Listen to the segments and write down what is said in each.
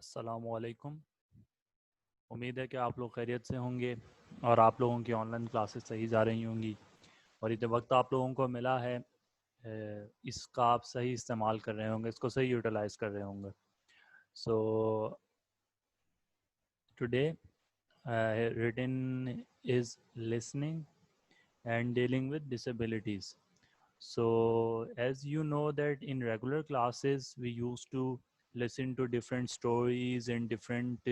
अस्सलामुअलैकुम। उम्मीद है कि आप लोग खैरियत से होंगे और आप लोगों की ऑनलाइन क्लासेस सही जा रही होंगी और इतने वक्त आप लोगों को मिला है, इसका आप सही इस्तेमाल कर रहे होंगे, इसको सही यूटिलाइज़ कर रहे होंगे। So today written is listening and dealing with disabilities. So as you know that in regular classes we used to listen to different stories and different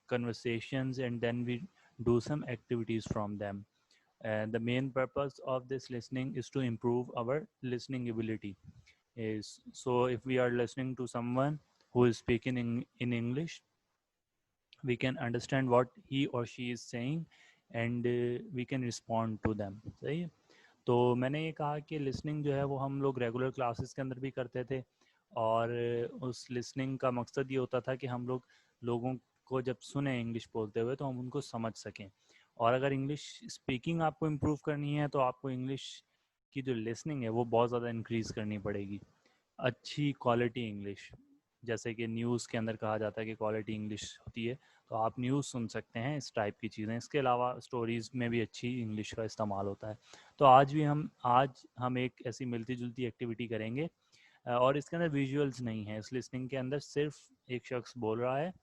conversations, and then we do some activities from them. And the main purpose of this listening is to improve our listening ability. Is so if we are listening to someone who is speaking in English, we can understand what he or she is saying and we can respond to them. सही है। तो मैंने ये कहा कि listening जो है वो हम लोग रेगुलर क्लासेस के अंदर भी करते थे और उस लिसनिंग का मकसद ये होता था कि हम लोग लोगों को जब सुने इंग्लिश बोलते हुए तो हम उनको समझ सकें। और अगर इंग्लिश स्पीकिंग आपको इम्प्रूव करनी है तो आपको इंग्लिश की जो लिसनिंग है वो बहुत ज़्यादा इंक्रीज़ करनी पड़ेगी। अच्छी क्वालिटी इंग्लिश, जैसे कि न्यूज़ के अंदर कहा जाता है कि क्वालिटी इंग्लिश होती है, तो आप न्यूज़ सुन सकते हैं, इस टाइप की चीज़ें। इसके अलावा स्टोरीज़ में भी अच्छी इंग्लिश का इस्तेमाल होता है। तो आज हम एक ऐसी मिलती जुलती एक्टिविटी करेंगे और इसके अंदर विजुअल्स नहीं है। इस लिसनिंग के अंदर सिर्फ एक शख्स बोल रहा है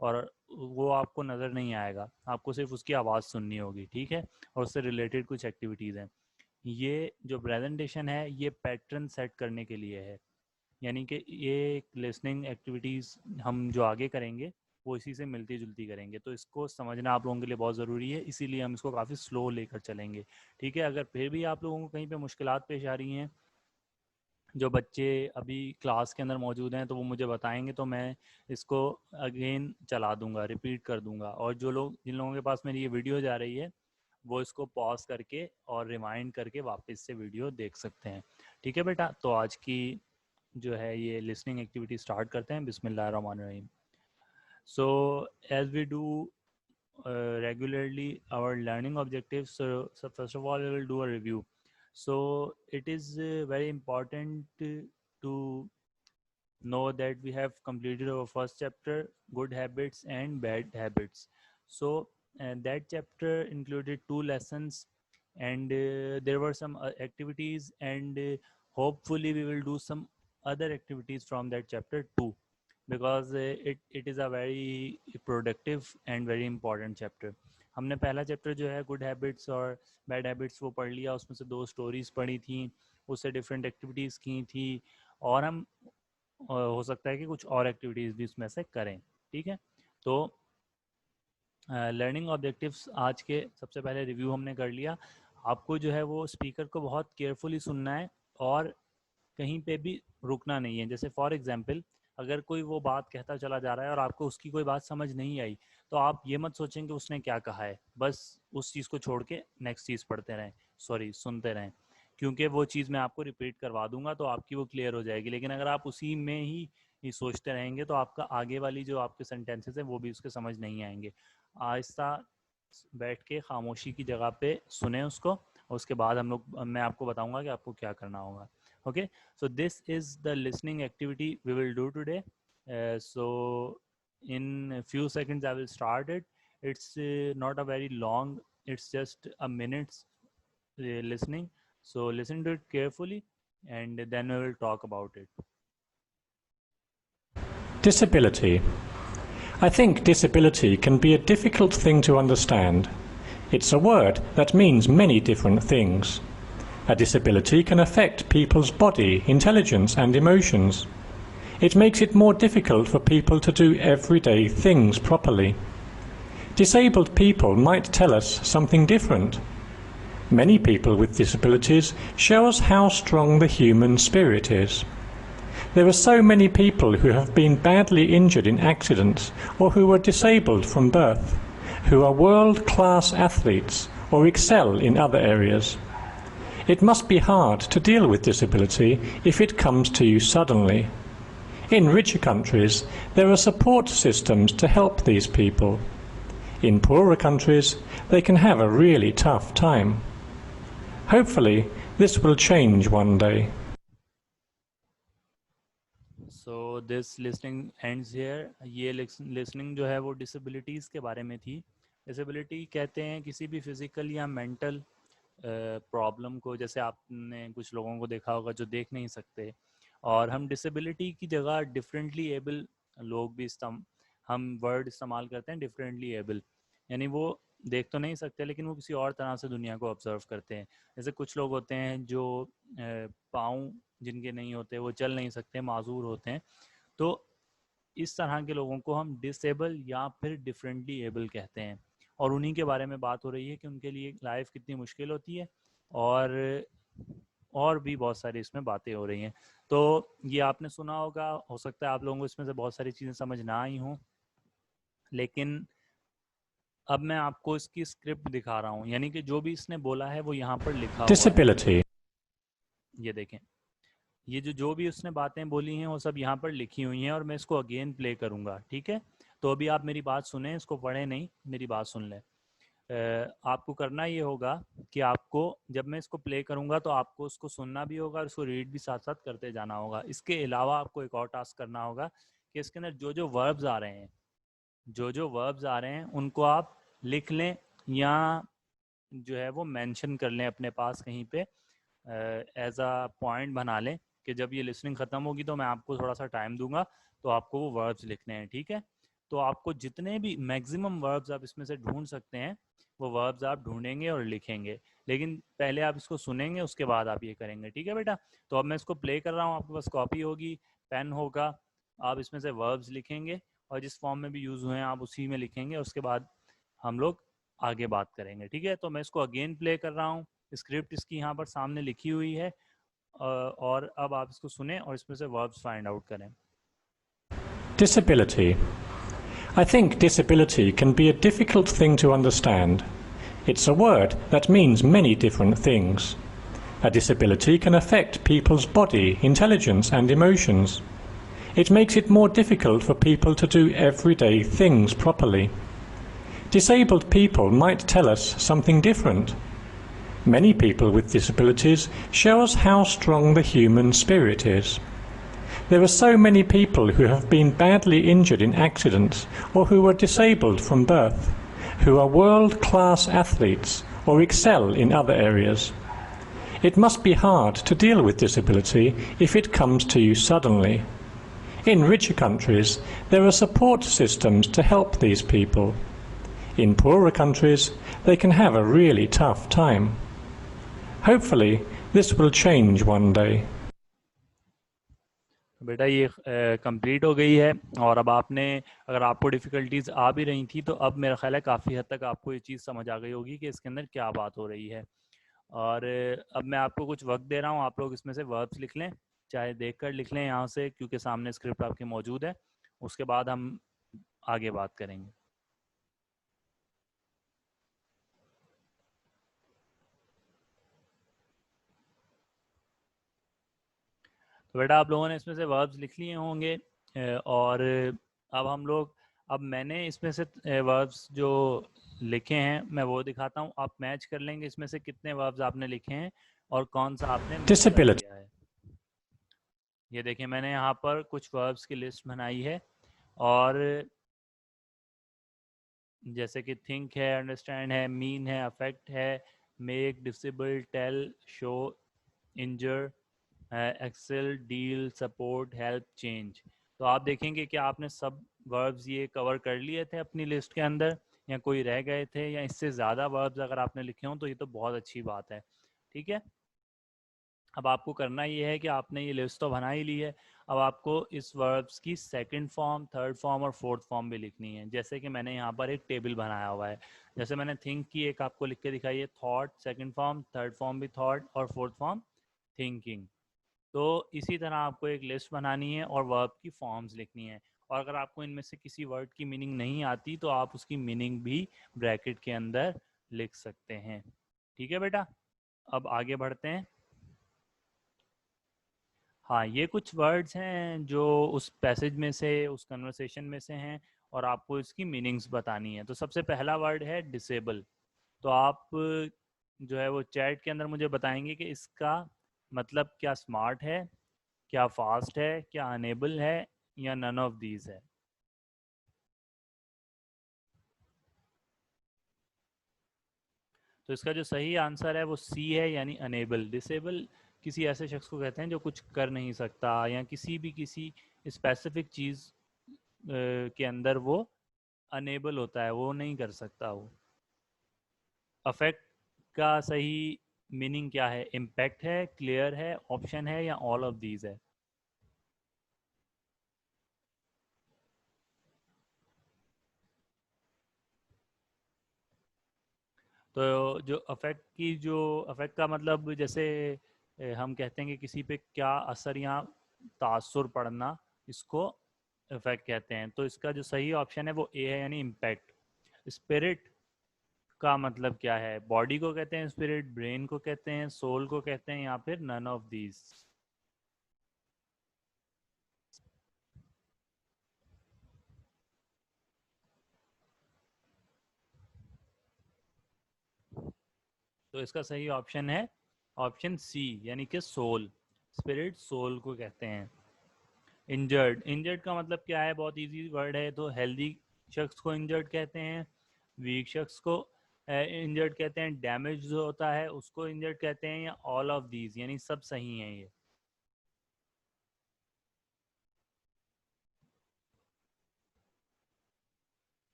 और वो आपको नज़र नहीं आएगा, आपको सिर्फ उसकी आवाज़ सुननी होगी, ठीक है। और उससे रिलेटेड कुछ एक्टिविटीज़ हैं। ये जो प्रेजेंटेशन है ये पैटर्न सेट करने के लिए है, यानी कि ये लिसनिंग एक्टिविटीज़ हम जो आगे करेंगे वो इसी से मिलती जुलती करेंगे। तो इसको समझना आप लोगों के लिए बहुत ज़रूरी है, इसीलिए हम इसको काफ़ी स्लो लेकर चलेंगे, ठीक है। अगर फिर भी आप लोगों को कहीं पे मुश्किलात पेश आ रही हैं, जो बच्चे अभी क्लास के अंदर मौजूद हैं तो वो मुझे बताएंगे, तो मैं इसको अगेन चला दूंगा, रिपीट कर दूंगा। और जिन लोगों के पास मेरी ये वीडियो जा रही है वो इसको पॉज करके और रिमाइंड करके वापस से वीडियो देख सकते हैं, ठीक है बेटा। तो आज की जो है ये लिसनिंग एक्टिविटी स्टार्ट करते हैं। बिस्मिल्लाहिर्रहमानिर्रहीम। So as we do regularly our learning objectives, so first of all we will do a review. So it is very important to know that we have completed our first chapter, good habits and bad habits. So that chapter included 2 lessons, and there were some activities, and hopefully we will do some other activities from that chapter too, because it is a very productive and very important chapter. हमने पहला chapter जो है good habits और bad habits वो पढ़ लिया, उसमें से 2 स्टोरीज पढ़ी थी, उससे डिफरेंट एक्टिविटीज़ की थी, और हम हो सकता है कि कुछ और एक्टिविटीज़ भी उसमें से करें, ठीक है। तो लर्निंग ऑब्जेक्टिव्स आज के सबसे पहले रिव्यू हमने कर लिया। आपको जो है वो स्पीकर को बहुत केयरफुली सुनना है और कहीं पे भी रुकना नहीं है। जैसे फॉर एग्जांपल अगर कोई वो बात कहता चला जा रहा है और आपको उसकी कोई बात समझ नहीं आई, तो आप ये मत सोचें कि उसने क्या कहा है, बस उस चीज़ को छोड़ के नेक्स्ट चीज़ पढ़ते रहें, सुनते रहें, क्योंकि वो चीज़ मैं आपको रिपीट करवा दूंगा तो आपकी वो क्लियर हो जाएगी। लेकिन अगर आप उसी में ही सोचते रहेंगे तो आपका आगे वाली जो आपके सेंटेंसेस हैं वो भी उसके समझ नहीं आएंगे। आहिस्ता बैठ के खामोशी की जगह पे सुने उसको, और उसके बाद मैं आपको बताऊंगा कि आपको क्या करना होगा। Okay, so this is the listening activity we will do today. So in a few seconds I will start it. It's not a very long, it's just a minute's listening. So listen to it carefully and then we will talk about it. Disability. I think disability can be a difficult thing to understand. It's a word that means many different things. A disability can affect people's body, intelligence and emotions. It makes it more difficult for people to do everyday things properly. Disabled people might tell us something different. Many people with disabilities show us how strong the human spirit is. There are so many people who have been badly injured in accidents or who were disabled from birth, who are world-class athletes or excel in other areas. It must be hard to deal with disability if it comes to you suddenly. In richer countries, there are support systems to help these people. In poorer countries, they can have a really tough time. Hopefully, this will change one day. So this listening ends here. ये listening जो है वो disabilities के बारे में थी। Disability कहते हैं किसी भी फिज़िकल या मेंटल प्रॉब्लम को, जैसे आपने कुछ लोगों को देखा होगा जो देख नहीं सकते, और हम डिसेबिलिटी की जगह डिफरेंटली एबल लोग भी हम वर्ड इस्तेमाल करते हैं, डिफरेंटली एबल, यानी वो देख तो नहीं सकते लेकिन वो किसी और तरह से दुनिया को ऑब्जर्व करते हैं। जैसे कुछ लोग होते हैं जो पाँव जिनके नहीं होते, वो चल नहीं सकते, माजूर होते हैं, तो इस तरह के लोगों को हम डिसेबल या फिर डिफरेंटली एबल कहते हैं। और उन्हीं के बारे में बात हो रही है कि उनके लिए लाइफ कितनी मुश्किल होती है, और भी बहुत सारी इसमें बातें हो रही हैं। तो ये आपने सुना होगा, हो सकता है आप लोगों को इसमें से बहुत सारी चीज़ें समझ ना आई हों, लेकिन अब मैं आपको इसकी स्क्रिप्ट दिखा रहा हूँ, यानी कि जो भी इसने बोला है वो यहाँ पर लिखा हुआ है। Disability. ये देखें, ये जो भी उसने बातें बोली हैं वो सब यहाँ पर लिखी हुई हैं, और मैं इसको अगेन प्ले करूँगा, ठीक है? तो अभी आप मेरी बात सुने, इसको पढ़े नहीं, मेरी बात सुन लें। आपको करना ये होगा कि आपको, जब मैं इसको प्ले करूँगा तो आपको उसको सुनना भी होगा और उसको रीड भी साथ साथ करते जाना होगा। इसके अलावा आपको एक और टास्क करना होगा कि इसके अंदर जो जो वर्ब्स आ रहे हैं, उनको आप लिख लें, या जो है वो मेंशन कर लें अपने पास कहीं पे, एज अ पॉइंट बना लें कि जब ये लिसनिंग ख़त्म होगी तो मैं आपको थोड़ा सा टाइम दूंगा, तो आपको वो वर्ब्स लिखने हैं, ठीक है? तो आपको जितने भी मैक्सिमम वर्ब्स आप इसमें से ढूंढ सकते हैं वो वर्ब्स आप ढूंढेंगे और लिखेंगे, लेकिन पहले आप इसको सुनेंगे, उसके बाद आप ये करेंगे, ठीक है बेटा? तो अब मैं इसको प्ले कर रहा हूँ, आपके पास कॉपी होगी, पेन होगा, आप इसमें से वर्ब्स लिखेंगे और जिस फॉर्म में भी यूज़ हुए हैं आप उसी में लिखेंगे, उसके बाद हम लोग आगे बात करेंगे, ठीक है? तो मैं इसको अगेन प्ले कर रहा हूँ, स्क्रिप्ट इसकी यहाँ पर सामने लिखी हुई है, और अब आप इसको सुने और इसमें से वर्ब्स फाइंड आउट करें। Disability. I think disability can be a difficult thing to understand. It's a word that means many different things. A disability can affect people's body, intelligence and emotions. It makes it more difficult for people to do everyday things properly. Disabled people might tell us something different. Many people with disabilities show us how strong the human spirit is. There are so many people who have been badly injured in accidents or who were disabled from birth, who are world-class athletes or excel in other areas. It must be hard to deal with disability if it comes to you suddenly. In richer countries, there are support systems to help these people. In poorer countries, they can have a really tough time. Hopefully, this will change one day. बेटा ये complete हो गई है, और अब आपने, अगर आपको डिफ़िकल्टीज आ भी रही थी तो अब मेरा ख्याल है काफ़ी हद तक आपको ये चीज़ समझ आ गई होगी कि इसके अंदर क्या बात हो रही है। और अब मैं आपको कुछ वक्त दे रहा हूँ, आप लोग इसमें से वर्ब्स लिख लें, चाहे देख कर लिख लें यहाँ से, क्योंकि सामने स्क्रिप्ट आपकी मौजूद है, उसके बाद हम आगे बात करेंगे। तो बेटा आप लोगों ने इसमें से वर्ब्स लिख लिए होंगे, और अब मैंने इसमें से वर्ब्स जो लिखे हैं मैं वो दिखाता हूँ, आप मैच कर लेंगे इसमें से कितने वर्ब्स आपने लिखे हैं और कौन सा आपने मिस कर Disability. दिया है। ये देखिए, मैंने यहाँ पर कुछ वर्ब्स की लिस्ट बनाई है, और जैसे कि थिंक है, अंडरस्टैंड है, मीन है, अफेक्ट है, make, disable, tell, show, injure, excel, deal, support, help, change. तो आप देखेंगे कि आपने सब वर्ब्स ये कवर कर लिए थे अपनी लिस्ट के अंदर, या कोई रह गए थे, या इससे ज़्यादा वर्ब्स अगर आपने लिखे हों तो ये तो बहुत अच्छी बात है, ठीक है? अब आपको करना ये है कि आपने ये लिस्ट तो बना ही ली है, अब आपको इस वर्ब्स की सेकंड फॉर्म, थर्ड फॉर्म और फोर्थ फॉर्म भी लिखनी है। जैसे कि मैंने यहाँ पर एक टेबल बनाया हुआ है, जैसे मैंने थिंक की एक आपको लिख के दिखाई है, thought second form, third form भी थॉट, और फोर्थ फॉर्म थिंकिंग। तो इसी तरह आपको एक लिस्ट बनानी है और वर्ब की फॉर्म्स लिखनी है, और अगर आपको इनमें से किसी वर्ड की मीनिंग नहीं आती तो आप उसकी मीनिंग भी ब्रैकेट के अंदर लिख सकते हैं, ठीक है बेटा? अब आगे बढ़ते हैं। हाँ, ये कुछ वर्ड्स हैं जो उस पैसेज में से, उस कन्वर्सेशन में से हैं, और आपको इसकी मीनिंग्स बतानी है। तो सबसे पहला वर्ड है डिसेबल। तो आप जो है वो चैट के अंदर मुझे बताएंगे कि इसका मतलब क्या स्मार्ट है, क्या फास्ट है, क्या अनेबल है, या नन ऑफ दीज है? तो इसका जो सही आंसर है वो सी है, यानी अनेबल। डिसेबल किसी ऐसे शख्स को कहते हैं जो कुछ कर नहीं सकता, या किसी स्पेसिफिक चीज़ के अंदर वो अनेबल होता है, वो नहीं कर सकता वो। अफेक्ट का सही मीनिंग क्या है? इम्पैक्ट है, क्लियर है, ऑप्शन है, या ऑल ऑफ दीज है? तो जो अफेक्ट का मतलब, जैसे हम कहते हैं कि किसी पे क्या असर या तासुर पड़ना, इसको इफेक्ट कहते हैं। तो इसका जो सही ऑप्शन है वो ए है, यानी इम्पैक्ट। स्पिरिट का मतलब क्या है? बॉडी को कहते हैं स्पिरिट, ब्रेन को कहते हैं, सोल को कहते हैं, या फिर नन ऑफ दीज? तो इसका सही ऑप्शन है ऑप्शन सी, यानी कि सोल। स्पिरिट सोल को कहते हैं। इंजर्ड, इंजर्ड का मतलब क्या है? बहुत इजी वर्ड है। तो हेल्दी शख्स को इंजर्ड कहते हैं, वीक शख्स को इंजर्ड कहते हैं, डैमेज जो होता है उसको इंजर्ड कहते हैं, या ऑल ऑफ दीज, यानी सब सही हैं ये।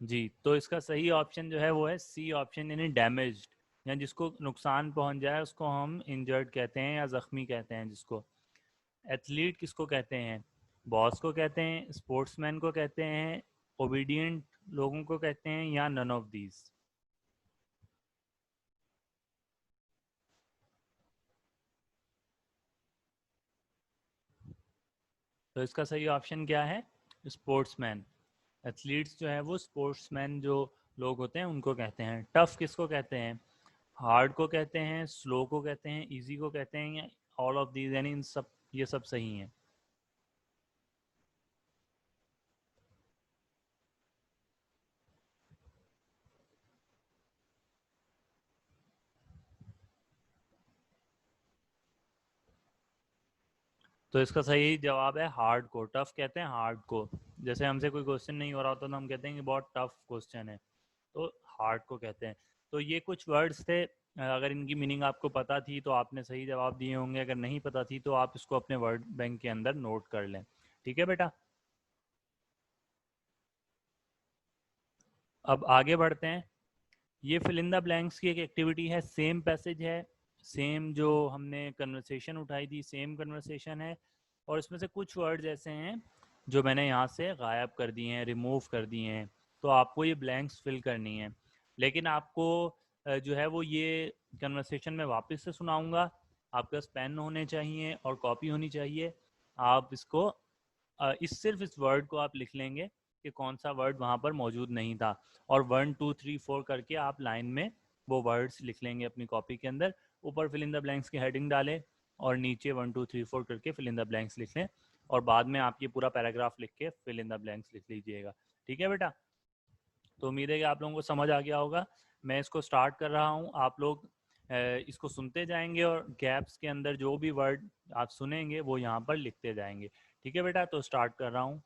जी, तो इसका सही ऑप्शन जो है वो है सी ऑप्शन, यानी डैमेज्ड, या जिसको नुकसान पहुंच जाए उसको हम इंजर्ड कहते हैं, या जख्मी कहते हैं जिसको। एथलीट किसको कहते हैं? बॉस को कहते हैं, स्पोर्ट्समैन को कहते हैं, ओबीडियंट लोगों को कहते हैं, या नन ऑफ दीज? तो इसका सही ऑप्शन क्या है? स्पोर्ट्समैन। एथलीट्स जो है वो स्पोर्ट्समैन जो लोग होते हैं उनको कहते हैं। टफ किसको कहते हैं? हार्ड को कहते हैं, स्लो को कहते हैं, इजी को कहते हैं, या ऑल ऑफ दीज, यानी इन सब, ये सब सही हैं। तो इसका सही जवाब है हार्ड को। टफ कहते हैं हार्ड को। जैसे हमसे कोई क्वेश्चन नहीं हो रहा होता तो हम कहते हैं कि बहुत टफ क्वेश्चन है, तो हार्ड को कहते हैं। तो ये कुछ वर्ड्स थे, अगर इनकी मीनिंग आपको पता थी तो आपने सही जवाब दिए होंगे, अगर नहीं पता थी तो आप इसको अपने वर्ड बैंक के अंदर नोट कर लें। ठीक है बेटा, अब आगे बढ़ते हैं। ये फिल इन द ब्लैंक्स की एक एक्टिविटी है, सेम पैसेज है, सेम जो हमने कन्वर्सेशन उठाई थी सेम कन्वर्सेशन है, और इसमें से कुछ वर्ड्स ऐसे हैं जो मैंने यहाँ से गायब कर दिए हैं, रिमूव कर दिए हैं। तो आपको ये ब्लैंक्स फिल करनी है, लेकिन आपको जो है वो ये कन्वर्सेशन में वापस से सुनाऊंगा। आपके पास पेन होने चाहिए और कॉपी होनी चाहिए। आप इसको सिर्फ इस वर्ड को आप लिख लेंगे कि कौन सा वर्ड वहाँ पर मौजूद नहीं था, और 1 2 3 4 करके आप लाइन में वो वर्ड्स लिख लेंगे अपनी कॉपी के अंदर। ऊपर फिल इन द ब्लैंक्स की हेडिंग डालें, और नीचे 1 2 3 4 करके फिल इन द ब्लैंक्स लिख लें, और बाद में आप ये पूरा पैराग्राफ लिख के फिल इन द ब्लैंक्स लिख लीजिएगा। ठीक है बेटा, तो उम्मीद है कि आप लोगों को समझ आ गया होगा। मैं इसको स्टार्ट कर रहा हूँ, आप लोग इसको सुनते जाएंगे, और गैप्स के अंदर जो भी वर्ड आप सुनेंगे वो यहाँ पर लिखते जाएंगे। ठीक है बेटा, तो स्टार्ट कर रहा हूँ।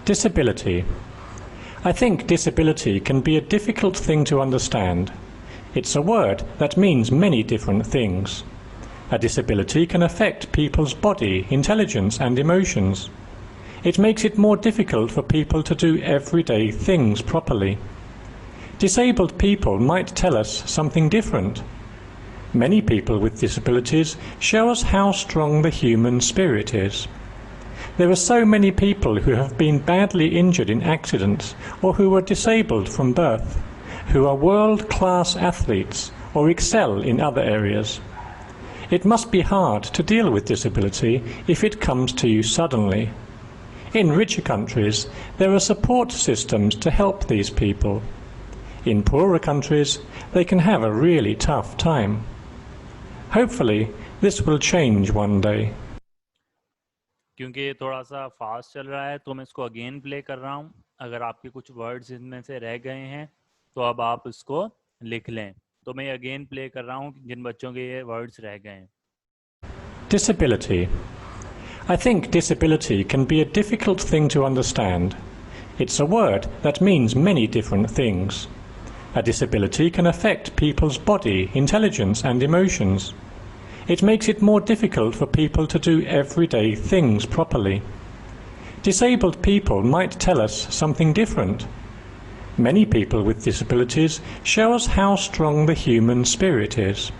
Disability. I think disability can be a difficult thing to understand. It's a word that means many different things. A disability can affect people's body, intelligence and emotions. It makes it more difficult for people to do everyday things properly. Disabled people might tell us something different. Many people with disabilities show us how strong the human spirit is. There are so many people who have been badly injured in accidents or who were disabled from birth, who are world-class athletes or excel in other areas. It must be hard to deal with disability if it comes to you suddenly. In richer countries, there are support systems to help these people. In poorer countries, they can have a really tough time. Hopefully, this will change one day. क्योंकि ये थोड़ा सा fast चल रहा है तो मैं इसको अगेन प्ले कर रहा हूँ। अगर आपके कुछ वर्ड्स इनमें से रह गए हैं तो अब आप इसको लिख लें। तो मैं अगेन प्ले कर रहा हूँ जिन बच्चों के ये वर्ड्स रह गए हैं। Disability. I think disability can be a difficult thing to understand. It's a word that means many different things. A disability can affect people's body, intelligence and emotions. It makes it more difficult for people to do everyday things properly. Disabled people might tell us something different. Many people with disabilities show us how strong the human spirit is.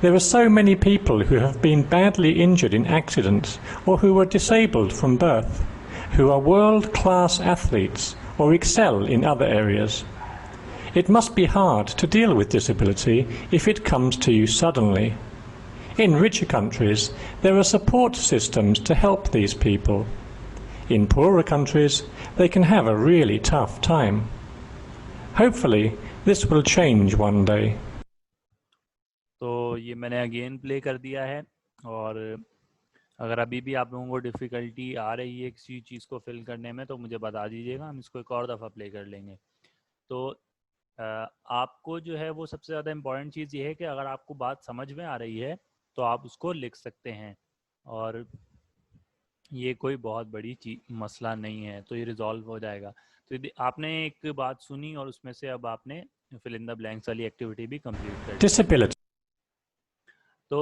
There are so many people who have been badly injured in accidents or who were disabled from birth, who are world-class athletes or excel in other areas. It must be hard to deal with disability if it comes to you suddenly. In richer countries, there are support systems to help these people. In poorer countries, they can have a really tough time. Hopefully, this will change one day. तो ये मैंने again play कर दिया है, और अगर अभी भी आप लोगों को डिफ़िकल्टी आ रही है किसी चीज़ को फिल करने में तो मुझे बता दीजिएगा, हम इसको एक और दफ़ा प्ले कर लेंगे। तो आपको जो है वो सबसे ज़्यादा इम्पॉर्टेंट चीज़ ये है कि अगर आपको बात समझ में आ रही है तो आप उसको लिख सकते हैं, और ये कोई बहुत बड़ी मसला नहीं है, तो ये रिजॉल्व हो जाएगा। तो यदि आपने एक बात सुनी और उसमें से अब आपने फिल इन द ब्लैंक्स वाली एक्टिविटी भी कंप्लीट कर ली। Disability. तो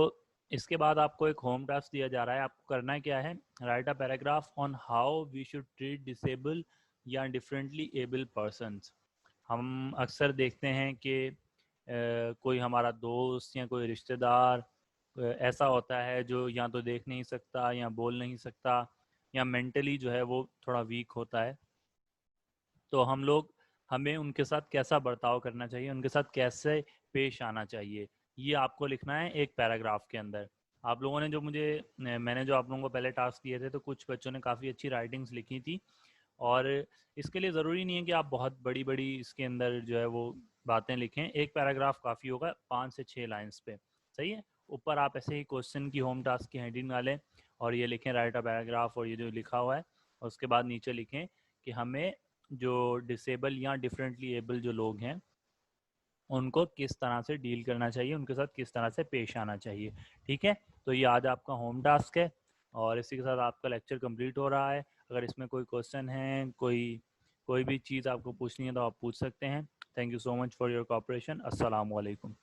इसके बाद आपको एक होम टास्क दिया जा रहा है। आपको करना क्या है, write a paragraph on how we should treat disable या डिफरेंटली एबल पर्सन्स। हम अक्सर देखते हैं कि कोई हमारा दोस्त या कोई रिश्तेदार ऐसा होता है जो या तो देख नहीं सकता या बोल नहीं सकता या मेंटली जो है वो थोड़ा वीक होता है। तो हमें उनके साथ कैसा बर्ताव करना चाहिए, उनके साथ कैसे पेश आना चाहिए, ये आपको लिखना है एक पैराग्राफ के अंदर। आप लोगों ने मैंने जो आप लोगों को पहले टास्क दिए थे तो कुछ बच्चों ने काफ़ी अच्छी राइटिंग्स लिखी थी, और इसके लिए ज़रूरी नहीं है कि आप बहुत बड़ी बड़ी इसके अंदर जो है वो बातें लिखें। एक पैराग्राफ काफ़ी होगा 5 से 6 लाइंस पे, सही है। ऊपर आप ऐसे ही क्वेश्चन की होम टास्क की हेडिंग डालें और ये लिखें राइट अ पैराग्राफ, और ये जो लिखा हुआ है, और उसके बाद नीचे लिखें कि हमें जो डिसेबल या डिफरेंटली एबल जो लोग हैं उनको किस तरह से डील करना चाहिए, उनके साथ किस तरह से पेश आना चाहिए। ठीक है, तो ये आज आपका होम टास्क है और इसी के साथ आपका लेक्चर कंप्लीट हो रहा है। अगर इसमें कोई क्वेश्चन है, कोई भी चीज़ आपको पूछनी है तो आप पूछ सकते हैं। Thank you so much for your cooperation. अस्सलाम वालेकुम।